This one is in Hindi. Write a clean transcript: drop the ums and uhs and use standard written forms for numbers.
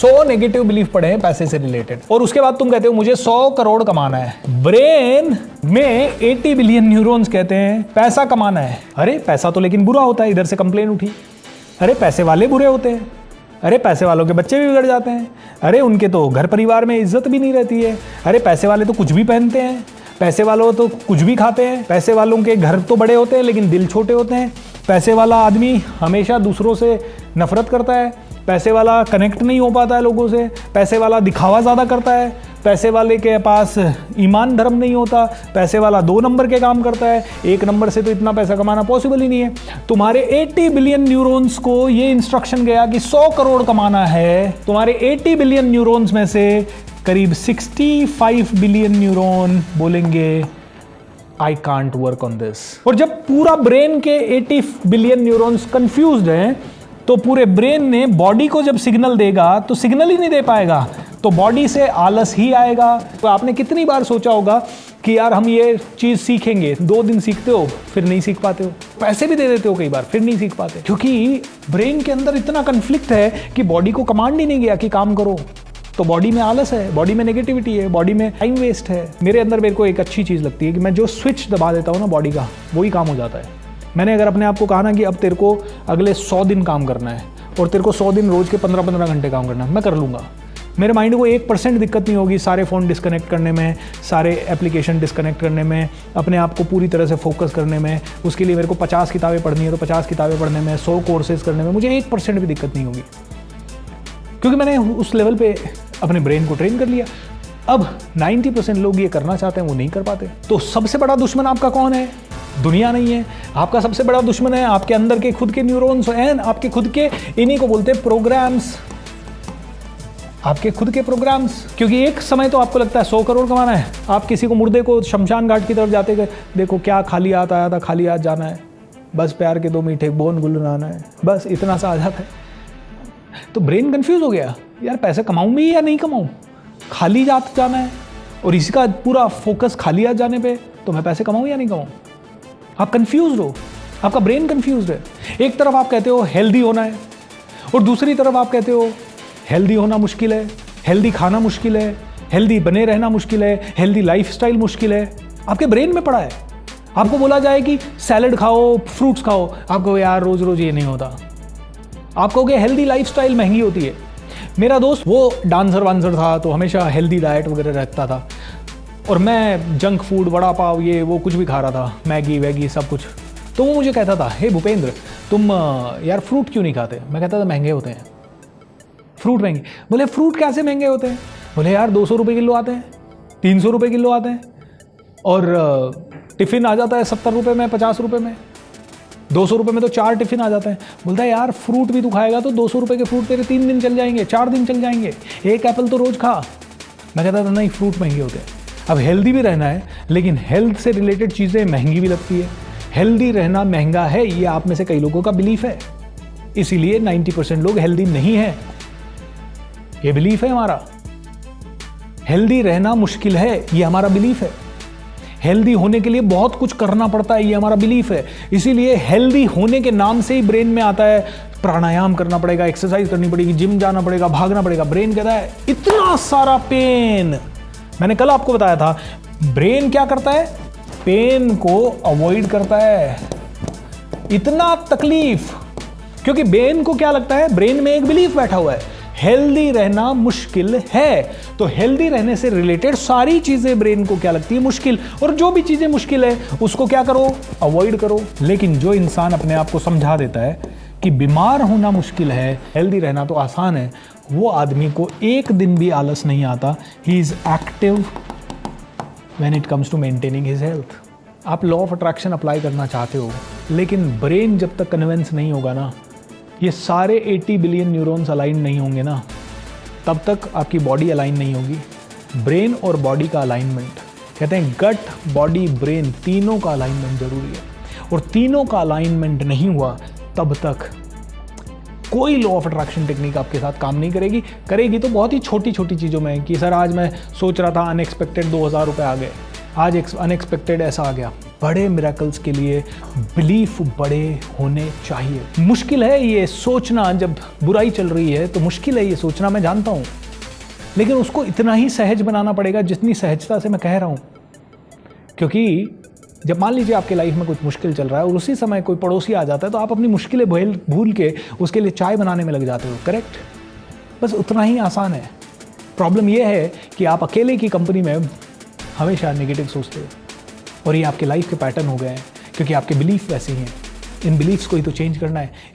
100 नेगेटिव बिलीफ पढ़े हैं पैसे से रिलेटेड, और उसके बाद तुम कहते हो मुझे 100 करोड़ कमाना है। ब्रेन में 80 बिलियन न्यूरॉन्स कहते हैं पैसा कमाना है। अरे पैसा तो लेकिन बुरा होता है, इधर से कंप्लेन उठी, अरे पैसे वाले बुरे होते हैं, अरे पैसे वालों के बच्चे भी बिगड़ जाते हैं, अरे उनके तो घर परिवार में इज्जत भी नहीं रहती है, अरे पैसे वाले तो कुछ भी पहनते हैं, पैसे वालों तो कुछ भी खाते हैं, पैसे वालों के घर तो बड़े होते हैं लेकिन दिल छोटे होते हैं, पैसे वाला आदमी हमेशा दूसरों से नफरत करता है, पैसे वाला कनेक्ट नहीं हो पाता है लोगों से, पैसे वाला दिखावा ज़्यादा करता है, पैसे वाले के पास ईमान धर्म नहीं होता, पैसे वाला 2 नंबर के काम करता है, 1 नंबर से तो इतना पैसा कमाना पॉसिबल ही नहीं है। तुम्हारे 80 बिलियन न्यूरॉन्स को ये इंस्ट्रक्शन गया कि 100 करोड़ कमाना है। तुम्हारे 80 बिलियन न्यूरॉन्स में से करीब 65 बिलियन न्यूरॉन बोलेंगे I can't work on this. और जब पूरा ब्रेन के 80 बिलियन न्यूरॉन्स कंफ्यूज्ड हैं तो पूरे ब्रेन ने बॉडी को जब सिग्नल देगा तो सिग्नल ही नहीं दे पाएगा, तो बॉडी से आलस ही आएगा। तो आपने कितनी बार सोचा होगा कि यार हम ये चीज़ सीखेंगे, 2 दिन सीखते हो फिर नहीं सीख पाते हो, पैसे भी दे देते हो कई बार फिर नहीं सीख पाते, क्योंकि ब्रेन के अंदर इतना कन्फ्लिक्ट है कि बॉडी को कमांड ही नहीं गया कि काम करो। तो बॉडी में आलस है, बॉडी में नेगेटिविटी है, बॉडी में टाइम वेस्ट है। मेरे को एक अच्छी चीज़ लगती है कि मैं जो स्विच दबा देता हूँ ना बॉडी का, वही काम हो जाता है। मैंने अगर अपने आप को कहा ना कि अब तेरे को अगले 100 दिन काम करना है और तेरे को 100 दिन रोज के 15-15 घंटे काम करना है, मैं कर लूँगा। मेरे माइंड को 1% दिक्कत नहीं होगी सारे फ़ोन डिस्कनेक्ट करने में, सारे एप्लीकेशन डिस्कनेक्ट करने में, अपने आप को पूरी तरह से फोकस करने में। उसके लिए मेरे को 50 किताबें पढ़नी है तो 50 किताबें पढ़ने में, 100 कोर्सेज करने में मुझे 1% भी दिक्कत नहीं होगी, क्योंकि मैंने उस लेवल पे अपने ब्रेन को ट्रेन कर लिया। अब 90% लोग ये करना चाहते हैं, वो नहीं कर पाते। तो सबसे बड़ा दुश्मन आपका कौन है? दुनिया नहीं है। आपका सबसे बड़ा दुश्मन है आपके अंदर के खुद के न्यूरॉन्स एंड आपके खुद के, इन्हीं को बोलते हैं प्रोग्राम्स, आपके खुद के प्रोग्राम्स। क्योंकि एक समय तो आपको लगता है 100 करोड़ कमाना है, आप किसी को मुर्दे को शमशान घाट की तरफ जाते गए, देखो क्या खाली हाथ आया था, खाली हाथ जाना है, बस प्यार के 2 मीठे बोन गुनगुनाना है, बस इतना सा आ जाता है। तो ब्रेन कंफ्यूज हो गया, यार पैसे कमाऊं भी या नहीं कमाऊं, खाली हाथ जाना है और इसी का पूरा फोकस खाली हाथ जाने पे, तो मैं पैसे कमाऊं या नहीं कमाऊं। आप कंफ्यूज हो, आपका ब्रेन कंफ्यूज है। एक तरफ आप कहते हो हेल्दी होना है और दूसरी तरफ आप कहते हो हेल्दी होना मुश्किल है, हेल्दी खाना मुश्किल है, हेल्दी बने रहना मुश्किल है, हेल्दी लाइफस्टाइल मुश्किल है। आपके ब्रेन में पड़ा है। आपको बोला जाए कि सैलड खाओ, फ्रूट्स खाओ, आपको यार रोज रोज ये नहीं होता। आप कहोगे हेल्दी लाइफस्टाइल महंगी होती है। मेरा दोस्त वो डांसर वांसर था तो हमेशा हेल्दी डाइट वगैरह रखता था, और मैं जंक फूड, वड़ा पाव, ये वो कुछ भी खा रहा था, मैगी वैगी सब कुछ। तो वो मुझे कहता था, हे भूपेंद्र तुम यार फ्रूट क्यों नहीं खाते? मैं कहता था महंगे होते हैं, फ्रूट महंगे। बोले फ्रूट कैसे महंगे होते हैं? बोले यार 200 रुपये किलो आते हैं, 300 रुपये किलो आते हैं, और टिफ़िन आ जाता है 70 रुपये में, 50 रुपये में, 200 रुपये में तो 4 टिफ़िन आ जाते हैं। बोलता है यार फ्रूट भी तू खाएगा तो 200 रुपये के फ्रूट तेरे 3 दिन चल जाएंगे, 4 दिन चल जाएंगे, 1 एप्पल तो रोज़ खा। मैं कहता था नहीं, फ्रूट महंगे होते हैं। अब हेल्दी भी रहना है, लेकिन हेल्थ से रिलेटेड चीज़ें महंगी भी लगती है। हेल्दी रहना महंगा है, ये आप में से कई लोगों का बिलीफ है, इसीलिए 90% लोग हेल्दी नहीं है। ये बिलीफ है हमारा। हेल्दी रहना मुश्किल है, ये हमारा बिलीफ है। हेल्दी होने के लिए बहुत कुछ करना पड़ता है, ये हमारा बिलीफ है। इसीलिए हेल्दी होने के नाम से ही ब्रेन में आता है प्राणायाम करना पड़ेगा, एक्सरसाइज करनी पड़ेगी, जिम जाना पड़ेगा, भागना पड़ेगा। ब्रेन कहता है इतना सारा पेन। मैंने कल आपको बताया था ब्रेन क्या करता है, पेन को अवॉइड करता है। इतना तकलीफ, क्योंकि ब्रेन को क्या लगता है, ब्रेन में एक बिलीफ बैठा हुआ है, हेल्दी रहना मुश्किल है। तो हेल्दी रहने से रिलेटेड सारी चीजें ब्रेन को क्या लगती है, मुश्किल। और जो भी चीजें मुश्किल है उसको क्या करो, अवॉइड करो। लेकिन जो इंसान अपने आप को समझा देता है कि बीमार होना मुश्किल है, हेल्दी रहना तो आसान है, वो आदमी को एक दिन भी आलस नहीं आता। He is active when it comes to maintaining his health. आप लॉ ऑफ अट्रैक्शन अप्लाई करना चाहते हो, लेकिन ब्रेन जब तक कन्विंस नहीं होगा ना, ये सारे 80 बिलियन न्यूरॉन्स अलाइन नहीं होंगे ना, तब तक आपकी बॉडी अलाइन नहीं होगी। ब्रेन और बॉडी का अलाइनमेंट, कहते हैं गट बॉडी ब्रेन तीनों का अलाइनमेंट जरूरी है, और तीनों का अलाइनमेंट नहीं हुआ तब तक कोई लॉ ऑफ अट्रैक्शन टेक्निक आपके साथ काम नहीं करेगी। करेगी तो बहुत ही छोटी छोटी चीज़ों में, कि सर आज मैं सोच रहा था अनएक्सपेक्टेड 2000 रुपये आ गए, आज अनएक्सपेक्टेड ऐसा आ गया, बड़े मिरेकल्स के लिए बिलीफ बड़े होने चाहिए। मुश्किल है ये सोचना, जब बुराई चल रही है तो मुश्किल है ये सोचना, मैं जानता हूं, लेकिन उसको इतना ही सहज बनाना पड़ेगा जितनी सहजता से मैं कह रहा हूं। क्योंकि जब मान लीजिए आपके लाइफ में कुछ मुश्किल चल रहा है और उसी समय कोई पड़ोसी आ जाता है, तो आप अपनी मुश्किलें भूल के उसके लिए चाय बनाने में लग जाते हो, करेक्ट? बस उतना ही आसान है। प्रॉब्लम यह है कि आप अकेले की कंपनी में हमेशा नेगेटिव सोचते हो, और ये आपके लाइफ के पैटर्न हो गए हैं क्योंकि आपके बिलीफ वैसे ही हैं। इन बिलीफ्स को ही तो चेंज करना है।